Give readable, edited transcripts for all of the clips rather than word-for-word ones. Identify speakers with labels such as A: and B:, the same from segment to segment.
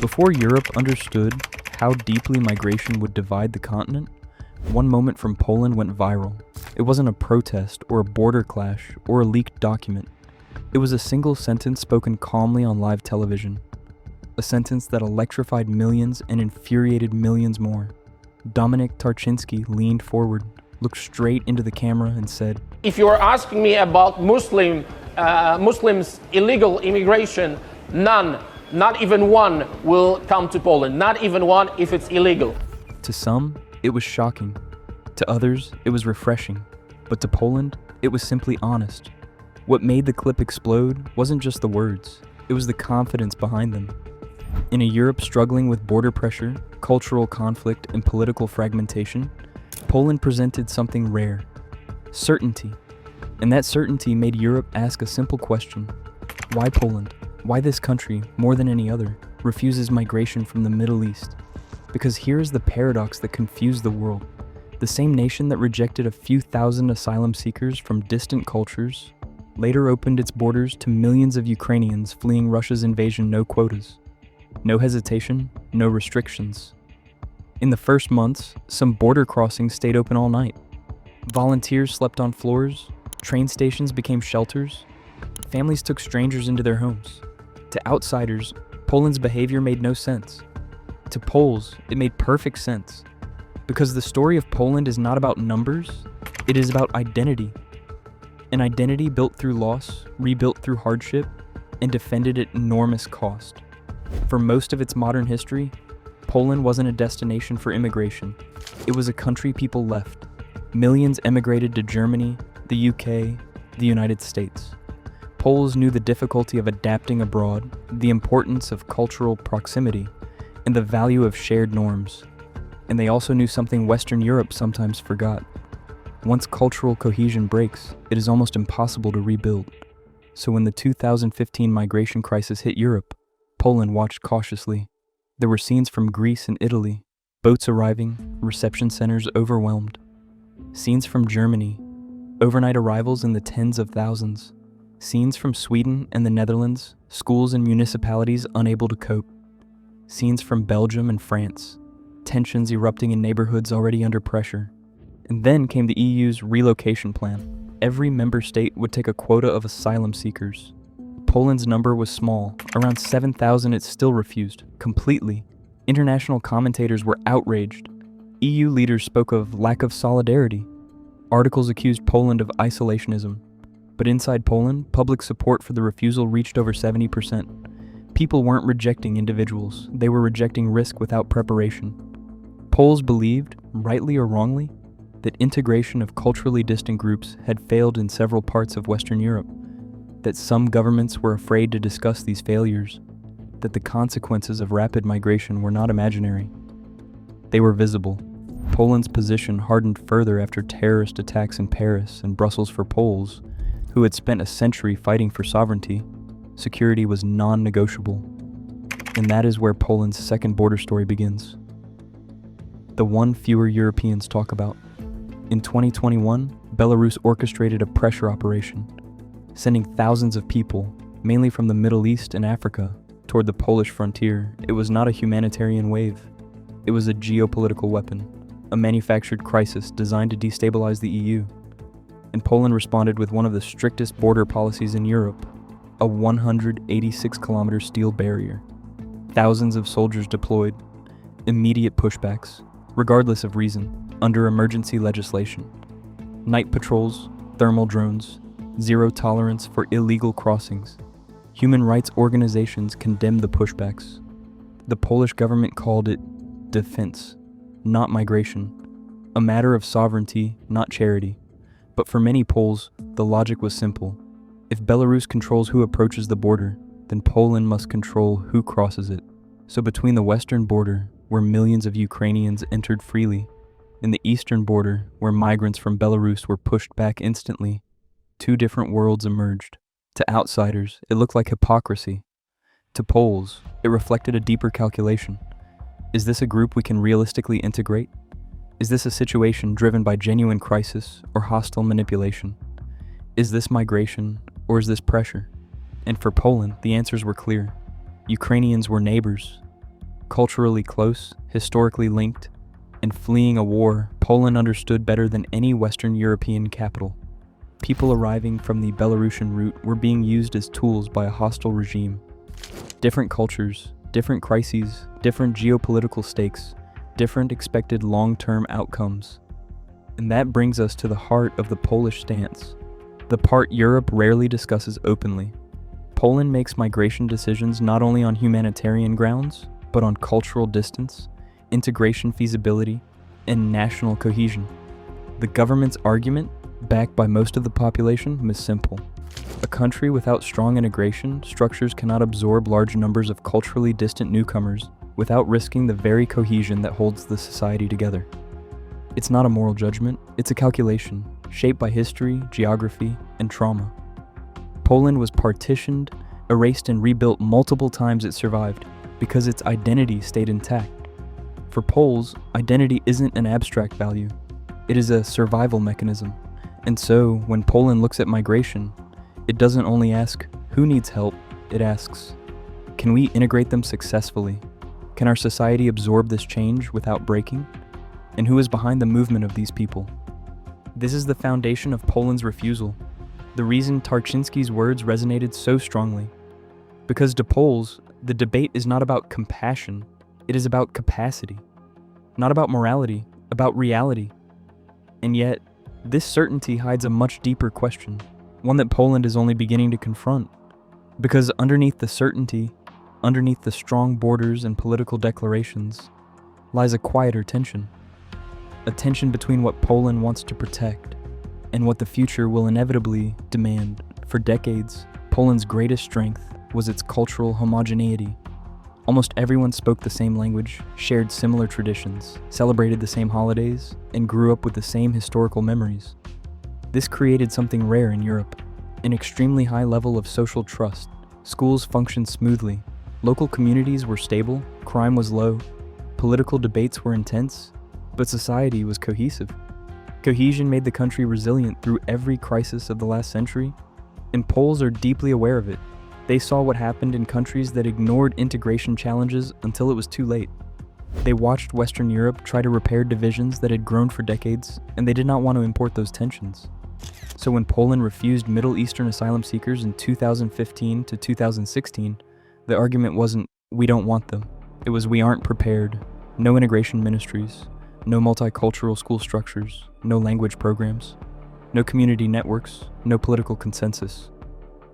A: Before Europe understood how deeply migration would divide the continent, one moment from Poland went viral. It wasn't a protest or a border clash or a leaked document. It was a single sentence spoken calmly on live television. A sentence that electrified millions and infuriated millions more. Dominik Tarczyński leaned forward, looked straight into the camera and said,
B: "If you are asking me about Muslims' illegal immigration, none, not even one, will come to Poland. Not even one if it's illegal."
A: To some, it was shocking. To others, it was refreshing. But to Poland, it was simply honest. What made the clip explode wasn't just the words, it was the confidence behind them. In a Europe struggling with border pressure, cultural conflict, and political fragmentation, Poland presented something rare: certainty. And that certainty made Europe ask a simple question: why Poland? Why this country, more than any other, refuses migration from the Middle East? Because here is the paradox that confused the world. The same nation that rejected a few thousand asylum seekers from distant cultures later opened its borders to millions of Ukrainians fleeing Russia's invasion. No quotas. No hesitation, no restrictions. In the first months, some border crossings stayed open all night. Volunteers slept on floors, train stations became shelters, families took strangers into their homes. To outsiders, Poland's behavior made no sense. To Poles, it made perfect sense. Because the story of Poland is not about numbers, it is about identity. An identity built through loss, rebuilt through hardship, and defended at enormous cost. For most of its modern history, Poland wasn't a destination for immigration. It was a country people left. Millions emigrated to Germany, the UK, the United States. Poles knew the difficulty of adapting abroad, the importance of cultural proximity, and the value of shared norms. And they also knew something Western Europe sometimes forgot. Once cultural cohesion breaks, it is almost impossible to rebuild. So when the 2015 migration crisis hit Europe, Poland watched cautiously. There were scenes from Greece and Italy, boats arriving, reception centers overwhelmed. Scenes from Germany, overnight arrivals in the tens of thousands. Scenes from Sweden and the Netherlands, schools and municipalities unable to cope. Scenes from Belgium and France, tensions erupting in neighborhoods already under pressure. And then came the EU's relocation plan. Every member state would take a quota of asylum seekers. Poland's number was small, around 7,000. It still refused, completely. International commentators were outraged. EU leaders spoke of lack of solidarity. Articles accused Poland of isolationism. But inside Poland, public support for the refusal reached over 70%. People weren't rejecting individuals, they were rejecting risk without preparation. Poles believed, rightly or wrongly, that integration of culturally distant groups had failed in several parts of Western Europe, that some governments were afraid to discuss these failures, that the consequences of rapid migration were not imaginary. They were visible. Poland's position hardened further after terrorist attacks in Paris and Brussels. For Poles, who had spent a century fighting for sovereignty, security was non-negotiable. And that is where Poland's second border story begins. The one fewer Europeans talk about. In 2021, Belarus orchestrated a pressure operation, sending thousands of people, mainly from the Middle East and Africa, toward the Polish frontier. It was not a humanitarian wave. It was a geopolitical weapon, a manufactured crisis designed to destabilize the EU. And Poland responded with one of the strictest border policies in Europe, a 186-kilometer steel barrier. Thousands of soldiers deployed, immediate pushbacks, regardless of reason, under emergency legislation. Night patrols, thermal drones, zero tolerance for illegal crossings. Human rights organizations condemned the pushbacks. The Polish government called it defense, not migration, a matter of sovereignty, not charity. But for many Poles, the logic was simple. If Belarus controls who approaches the border, then Poland must control who crosses it. So between the western border, where millions of Ukrainians entered freely, and the eastern border, where migrants from Belarus were pushed back instantly, two different worlds emerged. To outsiders, it looked like hypocrisy. To Poles, it reflected a deeper calculation. Is this a group we can realistically integrate? Is this a situation driven by genuine crisis or hostile manipulation? Is this migration or is this pressure? And for Poland, the answers were clear. Ukrainians were neighbors. Culturally close, historically linked, and fleeing a war Poland understood better than any Western European capital. People arriving from the Belarusian route were being used as tools by a hostile regime. Different cultures, different crises, different geopolitical stakes, different expected long-term outcomes. And that brings us to the heart of the Polish stance, the part Europe rarely discusses openly. Poland makes migration decisions not only on humanitarian grounds, but on cultural distance, integration feasibility, and national cohesion. The government's argument, backed by most of the population, is simple. A country without strong integration structures cannot absorb large numbers of culturally distant newcomers without risking the very cohesion that holds the society together. It's not a moral judgment, it's a calculation, shaped by history, geography, and trauma. Poland was partitioned, erased, and rebuilt multiple times it survived because its identity stayed intact. For Poles, identity isn't an abstract value, it is a survival mechanism. And so, when Poland looks at migration, it doesn't only ask, who needs help? It asks, can we integrate them successfully? Can our society absorb this change without breaking? And who is behind the movement of these people? This is the foundation of Poland's refusal, the reason Tarczyński's words resonated so strongly. Because to Poles, the debate is not about compassion, it is about capacity. Not about morality, about reality. And yet, this certainty hides a much deeper question, one that Poland is only beginning to confront. Because underneath the certainty, underneath the strong borders and political declarations, lies a quieter tension. A tension between what Poland wants to protect and what the future will inevitably demand. For decades, Poland's greatest strength was its cultural homogeneity. Almost everyone spoke the same language, shared similar traditions, celebrated the same holidays, and grew up with the same historical memories. This created something rare in Europe, an extremely high level of social trust. Schools functioned smoothly, local communities were stable, crime was low, political debates were intense, but society was cohesive. Cohesion made the country resilient through every crisis of the last century, and Poles are deeply aware of it. They saw what happened in countries that ignored integration challenges until it was too late. They watched Western Europe try to repair divisions that had grown for decades, and they did not want to import those tensions. So when Poland refused Middle Eastern asylum seekers in 2015 to 2016, the argument wasn't, we don't want them. It was, we aren't prepared. No integration ministries, no multicultural school structures, no language programs, no community networks, no political consensus.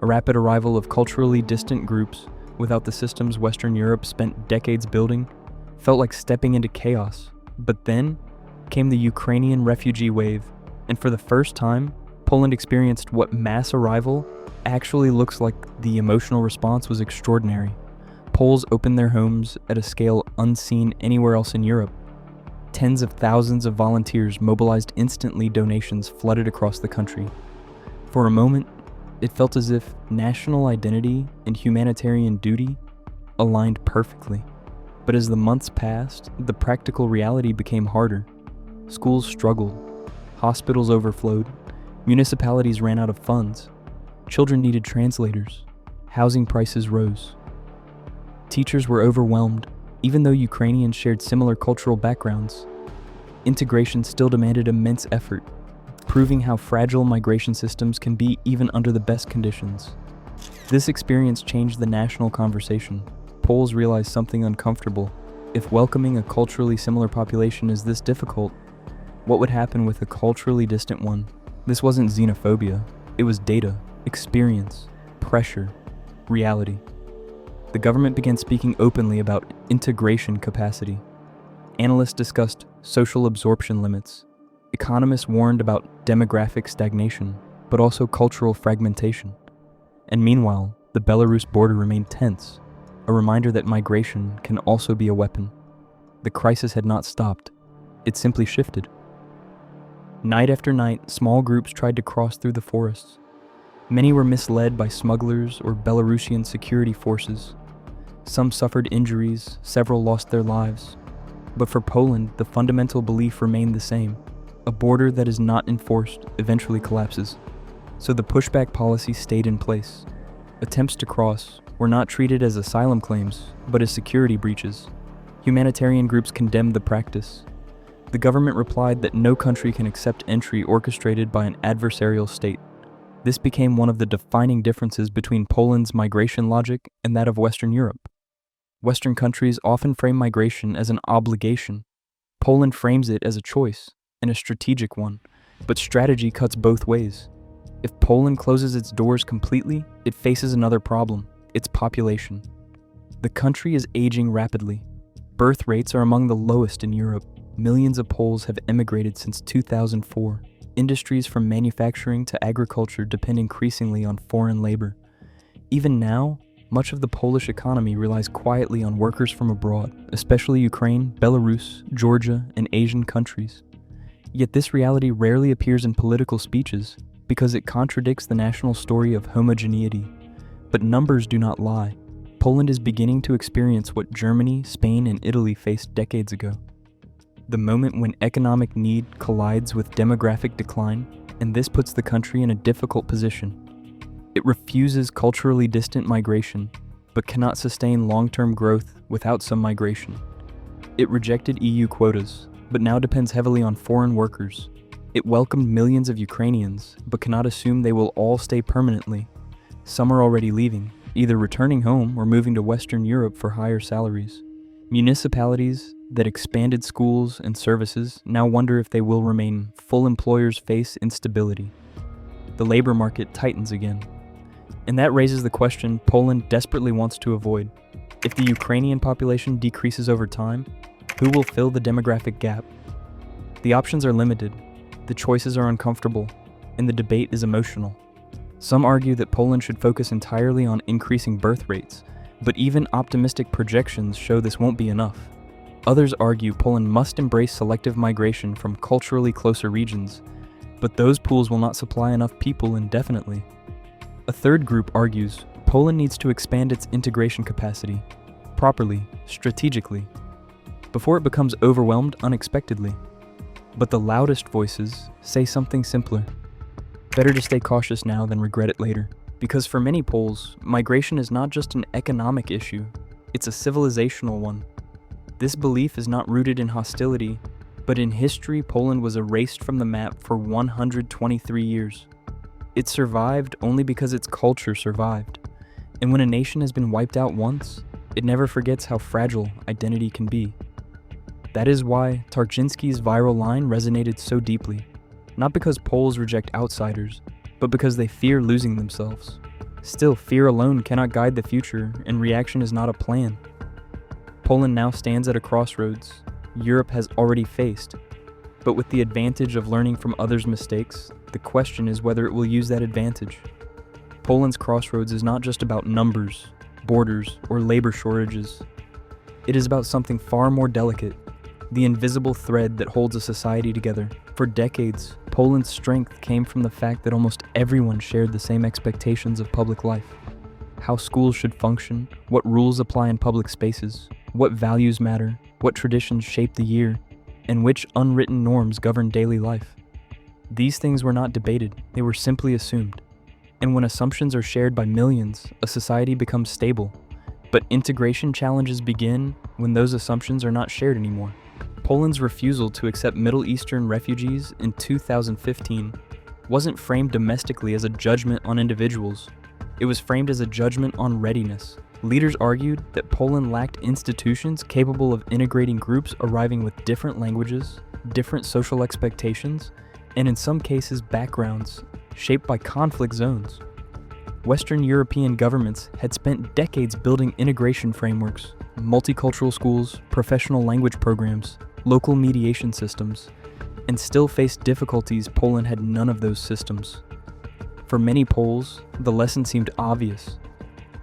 A: A rapid arrival of culturally distant groups without the systems Western Europe spent decades building felt like stepping into chaos. But then came the Ukrainian refugee wave, and for the first time, Poland experienced what mass arrival actually looks like. The emotional response was extraordinary. Poles opened their homes at a scale unseen anywhere else in Europe. Tens of thousands of volunteers mobilized instantly, donations flooded across the country. For a moment, it felt as if national identity and humanitarian duty aligned perfectly. But as the months passed, the practical reality became harder. Schools struggled, hospitals overflowed, municipalities ran out of funds, children needed translators, housing prices rose. Teachers were overwhelmed, even though Ukrainians shared similar cultural backgrounds. Integration still demanded immense effort, proving how fragile migration systems can be even under the best conditions. This experience changed the national conversation. Poles realized something uncomfortable. If welcoming a culturally similar population is this difficult, what would happen with a culturally distant one? This wasn't xenophobia, it was data, experience, pressure, reality. The government began speaking openly about integration capacity. Analysts discussed social absorption limits. Economists warned about demographic stagnation, but also cultural fragmentation. And meanwhile, the Belarus border remained tense, a reminder that migration can also be a weapon. The crisis had not stopped, it simply shifted. Night after night, small groups tried to cross through the forests. Many were misled by smugglers or Belarusian security forces. Some suffered injuries, several lost their lives. But for Poland, the fundamental belief remained the same. A border that is not enforced eventually collapses. So the pushback policy stayed in place. Attempts to cross were not treated as asylum claims, but as security breaches. Humanitarian groups condemned the practice. The government replied that no country can accept entry orchestrated by an adversarial state. This became one of the defining differences between Poland's migration logic and that of Western Europe. Western countries often frame migration as an obligation. Poland frames it as a choice, and a strategic one, but strategy cuts both ways. If Poland closes its doors completely, it faces another problem: its population. The country is aging rapidly. Birth rates are among the lowest in Europe. Millions of Poles have emigrated since 2004. Industries from manufacturing to agriculture depend increasingly on foreign labor. Even now, much of the Polish economy relies quietly on workers from abroad, especially Ukraine, Belarus, Georgia, and Asian countries. Yet this reality rarely appears in political speeches because it contradicts the national story of homogeneity. But numbers do not lie. Poland is beginning to experience what Germany, Spain, and Italy faced decades ago. The moment when economic need collides with demographic decline, and this puts the country in a difficult position. It refuses culturally distant migration, but cannot sustain long-term growth without some migration. It rejected EU quotas, but now depends heavily on foreign workers. It welcomed millions of Ukrainians, but cannot assume they will all stay permanently. Some are already leaving, either returning home or moving to Western Europe for higher salaries. Municipalities that expanded schools and services now wonder if they will remain. Full employers face instability. The labor market tightens again. And that raises the question Poland desperately wants to avoid. If the Ukrainian population decreases over time, who will fill the demographic gap? The options are limited, the choices are uncomfortable, and the debate is emotional. Some argue that Poland should focus entirely on increasing birth rates, but even optimistic projections show this won't be enough. Others argue Poland must embrace selective migration from culturally closer regions, but those pools will not supply enough people indefinitely. A third group argues Poland needs to expand its integration capacity, properly, strategically, before it becomes overwhelmed unexpectedly. But the loudest voices say something simpler. Better to stay cautious now than regret it later. Because for many Poles, migration is not just an economic issue, it's a civilizational one. This belief is not rooted in hostility, but in history Poland was erased from the map for 123 years. It survived only because its culture survived. And when a nation has been wiped out once, it never forgets how fragile identity can be. That is why Tarczyński's viral line resonated so deeply. Not because Poles reject outsiders, but because they fear losing themselves. Still, fear alone cannot guide the future, and reaction is not a plan. Poland now stands at a crossroads Europe has already faced, but with the advantage of learning from others' mistakes, the question is whether it will use that advantage. Poland's crossroads is not just about numbers, borders, or labor shortages. It is about something far more delicate, the invisible thread that holds a society together. For decades, Poland's strength came from the fact that almost everyone shared the same expectations of public life. How schools should function, what rules apply in public spaces, what values matter, what traditions shape the year, and which unwritten norms govern daily life. These things were not debated, they were simply assumed. And when assumptions are shared by millions, a society becomes stable. But integration challenges begin when those assumptions are not shared anymore. Poland's refusal to accept Middle Eastern refugees in 2015 wasn't framed domestically as a judgment on individuals. It was framed as a judgment on readiness. Leaders argued that Poland lacked institutions capable of integrating groups arriving with different languages, different social expectations, and in some cases backgrounds shaped by conflict zones. Western European governments had spent decades building integration frameworks, multicultural schools, professional language programs, local mediation systems, and still faced difficulties. Poland had none of those systems. For many Poles, the lesson seemed obvious.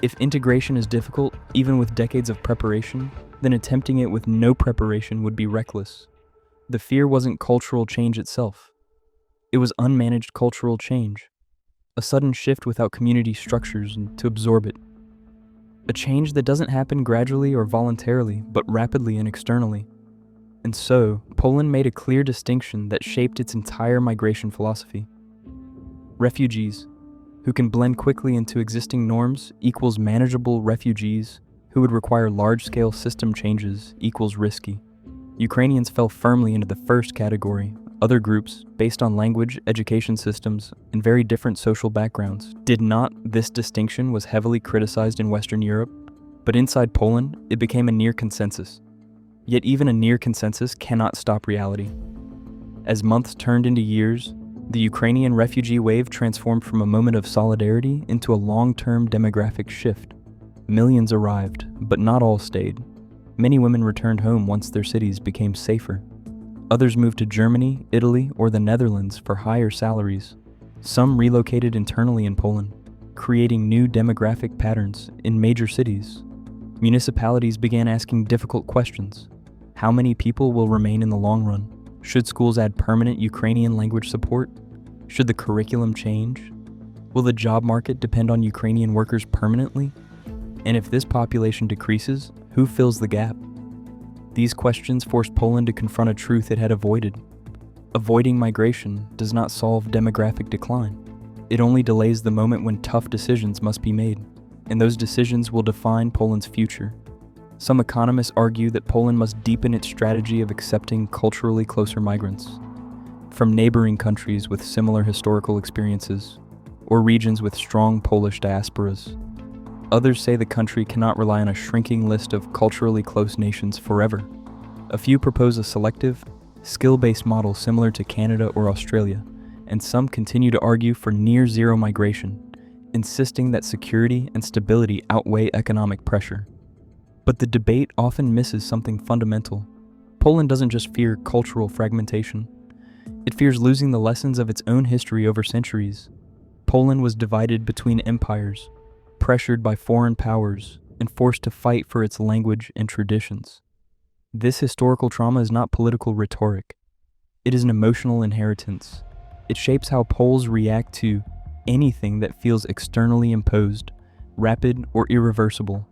A: If integration is difficult, even with decades of preparation, then attempting it with no preparation would be reckless. The fear wasn't cultural change itself. It was unmanaged cultural change. A sudden shift without community structures to absorb it. A change that doesn't happen gradually or voluntarily, but rapidly and externally. And so, Poland made a clear distinction that shaped its entire migration philosophy. Refugees, who can blend quickly into existing norms, equals manageable refugees who would require large-scale system changes equals risky. Ukrainians fell firmly into the first category. Other groups, based on language, education systems, and very different social backgrounds, did not. This distinction was heavily criticized in Western Europe, but inside Poland, it became a near consensus. Yet even a near consensus cannot stop reality. As months turned into years, the Ukrainian refugee wave transformed from a moment of solidarity into a long-term demographic shift. Millions arrived, but not all stayed. Many women returned home once their cities became safer. Others moved to Germany, Italy, or the Netherlands for higher salaries. Some relocated internally in Poland, creating new demographic patterns in major cities. Municipalities began asking difficult questions. How many people will remain in the long run? Should schools add permanent Ukrainian language support? Should the curriculum change? Will the job market depend on Ukrainian workers permanently? And if this population decreases, who fills the gap? These questions forced Poland to confront a truth it had avoided. Avoiding migration does not solve demographic decline. It only delays the moment when tough decisions must be made, and those decisions will define Poland's future. Some economists argue that Poland must deepen its strategy of accepting culturally closer migrants from neighboring countries with similar historical experiences, or regions with strong Polish diasporas. Others say the country cannot rely on a shrinking list of culturally close nations forever. A few propose a selective, skill-based model similar to Canada or Australia, and some continue to argue for near-zero migration, insisting that security and stability outweigh economic pressure. But the debate often misses something fundamental. Poland doesn't just fear cultural fragmentation. It fears losing the lessons of its own history over centuries. Poland was divided between empires, pressured by foreign powers, and forced to fight for its language and traditions. This historical trauma is not political rhetoric. It is an emotional inheritance. It shapes how Poles react to anything that feels externally imposed, rapid, or irreversible.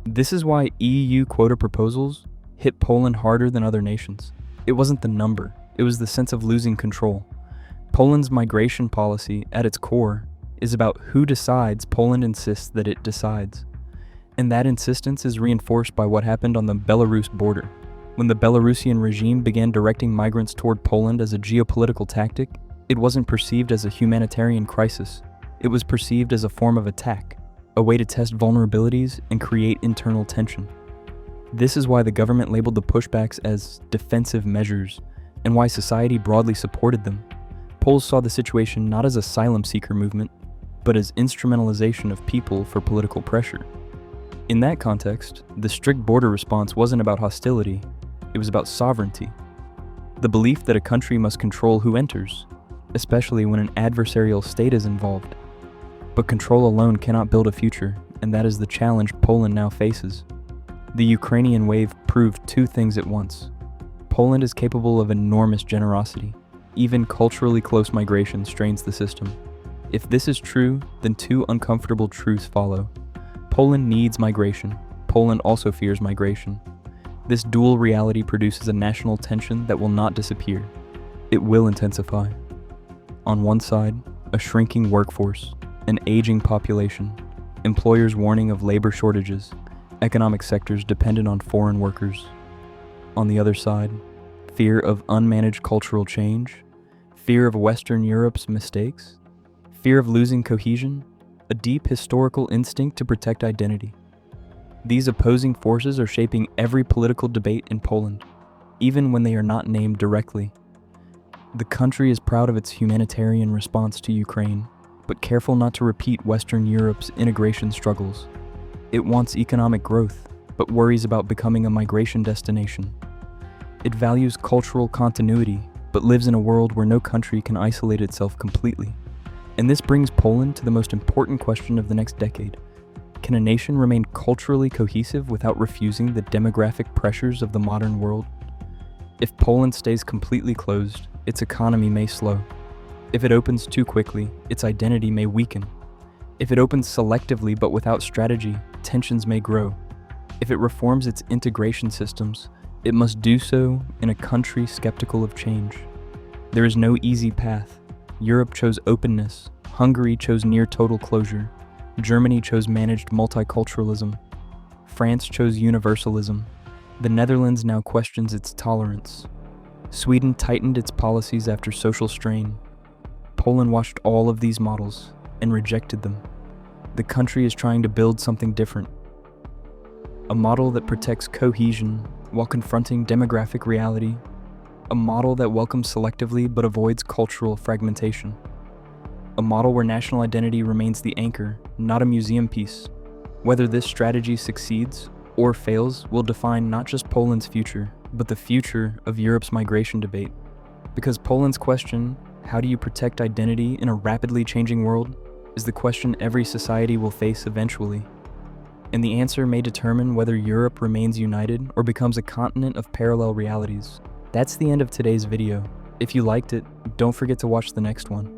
A: This is why EU quota proposals hit Poland harder than other nations. It wasn't the number, it was the sense of losing control. Poland's migration policy, at its core, is about who decides. Poland insists that it decides. And that insistence is reinforced by what happened on the Belarus border. When the Belarusian regime began directing migrants toward Poland as a geopolitical tactic, it wasn't perceived as a humanitarian crisis. It was perceived as a form of attack, a way to test vulnerabilities and create internal tension. This is why the government labeled the pushbacks as defensive measures, and why society broadly supported them. Poles saw the situation not as an asylum seeker movement, but as instrumentalization of people for political pressure. In that context, the strict border response wasn't about hostility, it was about sovereignty. The belief that a country must control who enters, especially when an adversarial state is involved. But control alone cannot build a future, and that is the challenge Poland now faces. The Ukrainian wave proved two things at once. Poland is capable of enormous generosity. Even culturally close migration strains the system. If this is true, then two uncomfortable truths follow. Poland needs migration. Poland also fears migration. This dual reality produces a national tension that will not disappear. It will intensify. On one side, a shrinking workforce, an aging population, employers warning of labor shortages, economic sectors dependent on foreign workers. On the other side, fear of unmanaged cultural change, fear of Western Europe's mistakes, fear of losing cohesion, a deep historical instinct to protect identity. These opposing forces are shaping every political debate in Poland, even when they are not named directly. The country is proud of its humanitarian response to Ukraine, but careful not to repeat Western Europe's integration struggles. It wants economic growth, but worries about becoming a migration destination. It values cultural continuity, but lives in a world where no country can isolate itself completely. And this brings Poland to the most important question of the next decade. Can a nation remain culturally cohesive without refusing the demographic pressures of the modern world? If Poland stays completely closed, its economy may slow. If it opens too quickly, its identity may weaken. If it opens selectively but without strategy, tensions may grow. If it reforms its integration systems, it must do so in a country skeptical of change. There is no easy path. Europe chose openness, Hungary chose near total closure, Germany chose managed multiculturalism. France chose universalism. The Netherlands now questions its tolerance. Sweden tightened its policies after social strain. Poland watched all of these models and rejected them. The country is trying to build something different. A model that protects cohesion while confronting demographic reality. A model that welcomes selectively but avoids cultural fragmentation. A model where national identity remains the anchor, not a museum piece. Whether this strategy succeeds or fails will define not just Poland's future, but the future of Europe's migration debate. Because Poland's question, how do you protect identity in a rapidly changing world, is the question every society will face eventually. And the answer may determine whether Europe remains united or becomes a continent of parallel realities. That's the end of today's video. If you liked it, don't forget to watch the next one.